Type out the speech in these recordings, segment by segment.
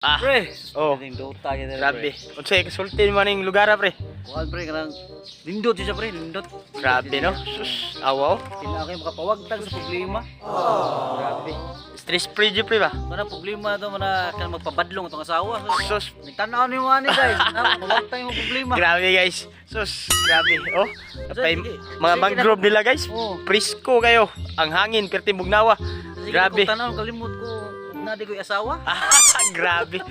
Ah. Pre, Oh. Ning dota kita. Grabe. Unsay kasulti man ning lugar pre? Kuan pre kanang lindot siya pre, lindot. Grabe no. Sus, awaw. Sila kay makapawagtag sa problema. Grabe. Stress free jud pre ba? Kana problema to mana kan magpabadlong itong asawa. Sus. Nagtanaw ni mo ani guys. Mawagtag yung problema. Grabe guys. Sus, grabe. Oh, apay Sige. mga Sige mangrove nila guys. Oh. Presko kayo. Ang hangin perti bugnawa. Grabe. Tanaw kalimot ko na di ko asawa. Grabe.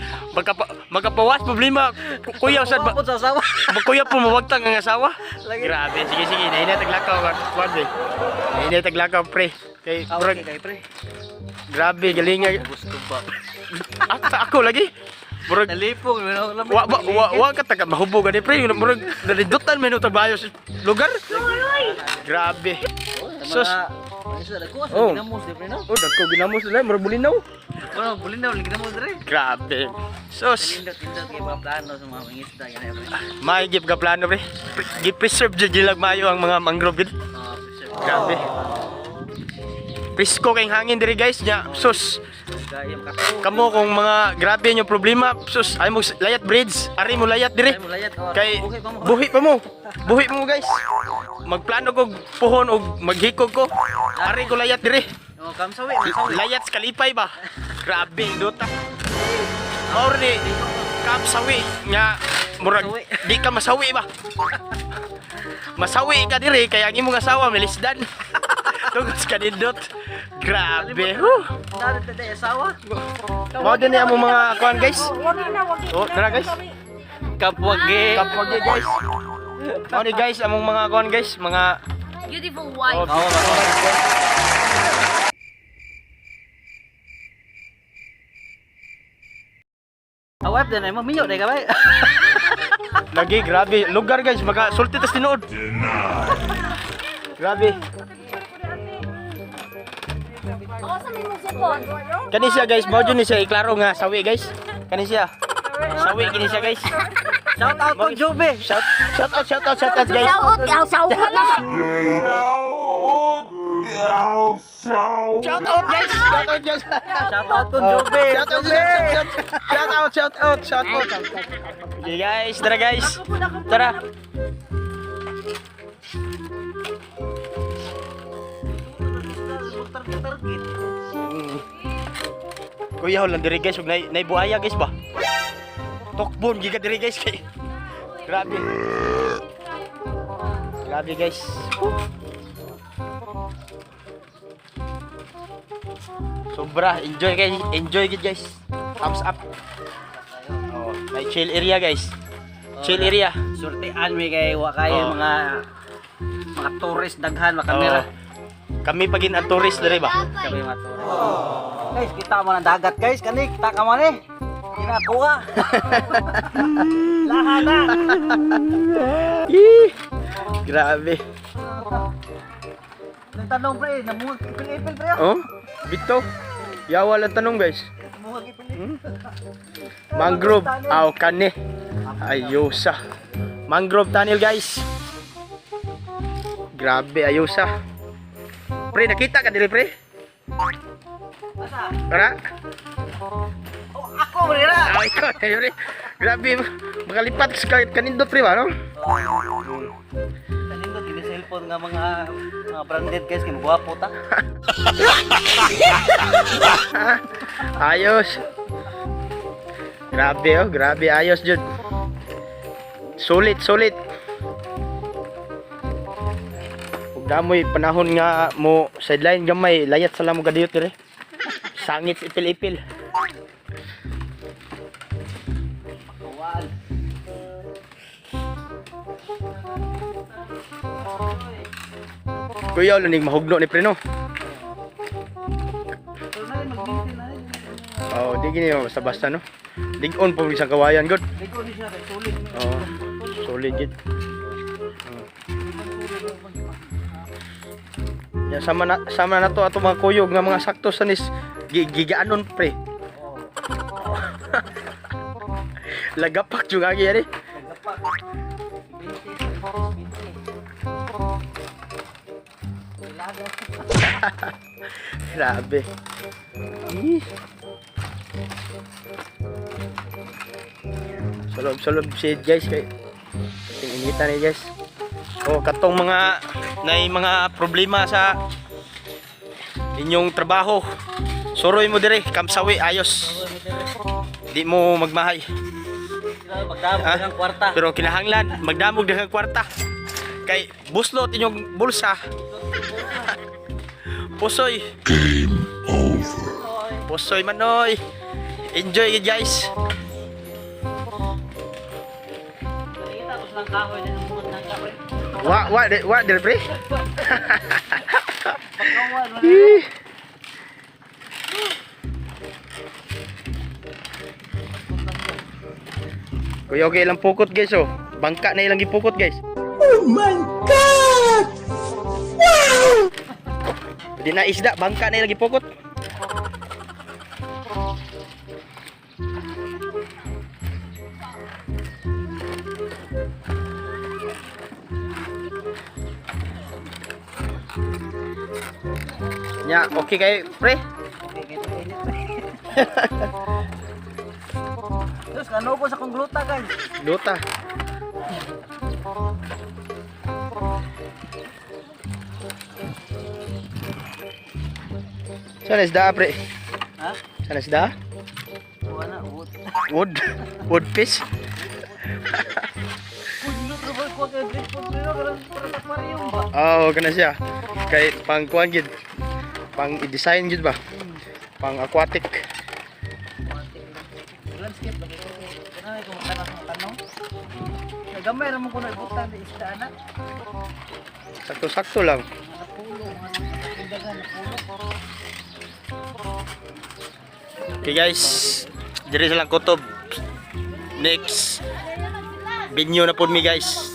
Magkapawas problema. Kuya usad ba? Mawapot sa asawa. Kuya po mawagtang ang asawa. Lagi. Grabe. Sige sige. Nainay taglakaw kuan be. Nainay taglakaw pre. Kay Okay kay pre. grabe galing nga. Gusto ba? Ako lagi. Murag Nalipong wa ka taga mahubog ani pre. Murag nalidutan men utang bayo sa lugar. Grabe. Sus. Oh. Ginamos di pre no. Oh, dagko ginamos nila, murag bulinaw. Ano, bulinaw ginamos dire. Grabe. Sus. Tindot kay mga plano sa mga mangisda yan pre. May gip ka plano pre. Gi-preserve jud gilag mayo ang mga mangrove. Grabe. Presko kay hangin diri guys nya. Sus. Gayam ka. Kamo kung mga grabe yung problema, sus ay mo layat bridge. Ari mo layat diri. Kay buhi pa mo. Buhi mo guys. Magplano ko puhon og maghikog ko. Ari ko layat diri. Oh, kamsawi, kamsawi. Layat sa kalipay ba? Grabe dota. Or ni kapsawi nga murag di ka masawi ba? Masawi ka diri kaya ang imong asawa milisdan. Tungod sa kanindot. Grabe. Dapat tayo asawa. Mao din ang mga kuan guys. Oh, tara guys. Kapwage. Kapwage guys. Mao ni guys among mga kuan guys, mga Beautiful wife. Awap din ay maminyo dai ka bay. lagi grabe lugar guys, maka sulti tas tinuod. Grabe. Ako sa may musukon. Kani siya guys, mao jud ni siya iklaro nga sawi guys. Kani siya. Sawi kini siya guys. Shout out to Jobe. Shout out guys. Saot, saot na. Shout out guys. Shout out guys. Shout out to Jobe. Shout out. Okay guys, tara guys. Tara. Kuya lang diri guys, ug nay buaya guys ba? Tokbon giga diri guys kay. Grabe. Grabe guys. Sobra, enjoy gid guys. Thumbs up. Oh, may chill area guys. Chill area. Surtian mi kay wa kay Oh. mga tourist daghan makamera. Kami pagin ang tourist diri ba? Kami mga tourist. Guys, kita mo ng dagat guys, kani kita ka man eh. Kinakuha. Lahat na. Grabe. Nagtanong pre, namuhag ipil-ipil pre. Oh, bito. Yawa lang tanong guys. Namuhag ipil. Mangrove aw kani. Ayusa. Mangrove tunnel guys. Grabe ayusa. Pre, nakita ka diri pre? Tara. Oh, ako mira. Ay, ikaw, pre. Grabe, makalipat sa kanindot pre ba, no? Kanino gini cellphone nga mga branded guys kay gwapo ta. Ayos. Grabe oh, grabe ayos jud. Sulit. Ug damoy panahon nga mo sideline gamay, layat sa lamo gadiyot dire. Sangit ipil-ipil. Kawan. Kuya ulo ning mahugno ni pre no. Oh, di gini oh, basta no. Dig-on po isang kawayan god. Ikaw ni siya kay sulit. Oh, solid gid. Ya sama na to ato mga kuyog nga mga sakto sanis gigaanon pre. Lagapak jud agi ari. Grabe. Ih. Sulod si guys kay initan ni guys. O katong mga mga problema sa inyong trabaho. Suroy mo dire, kamsawi ayos. Di mo magmahay. Magdamog Ah, ng kwarta. Pero kinahanglan magdamog daghang kwarta. Kay buslot inyong bulsa. Pusoy. Game over. Pusoy manoy. Enjoy guys. Kita ko lang kahoy na lumot ng kahoy. Wa dire pre. Pagkawan mo Kuya okay lang pukot guys oh. Bangka na ilang gipukot guys. Di na isda, bangka na lagi pokot. Ya, okay kayo, pre. Terus kan ko sa kong gluta guys. Luta. Sana isda, pre. Ha? Sana isda? Wala wood. Wood fish. Kuno trabaho ko kay Drip po pero karon para sa aquarium ba. Oh, kana siya. Kay pang kuan gid. Pang i-design gid ba? Pang aquatic. Landscape ba ko. Kanay ko makanas ng tanong. Nagamay ra mo kuno ibutan di isda ana. Sakto-sakto lang. Napulo, dagan napulo. Okay guys, diri sa lang kutob. Next video na po mi guys.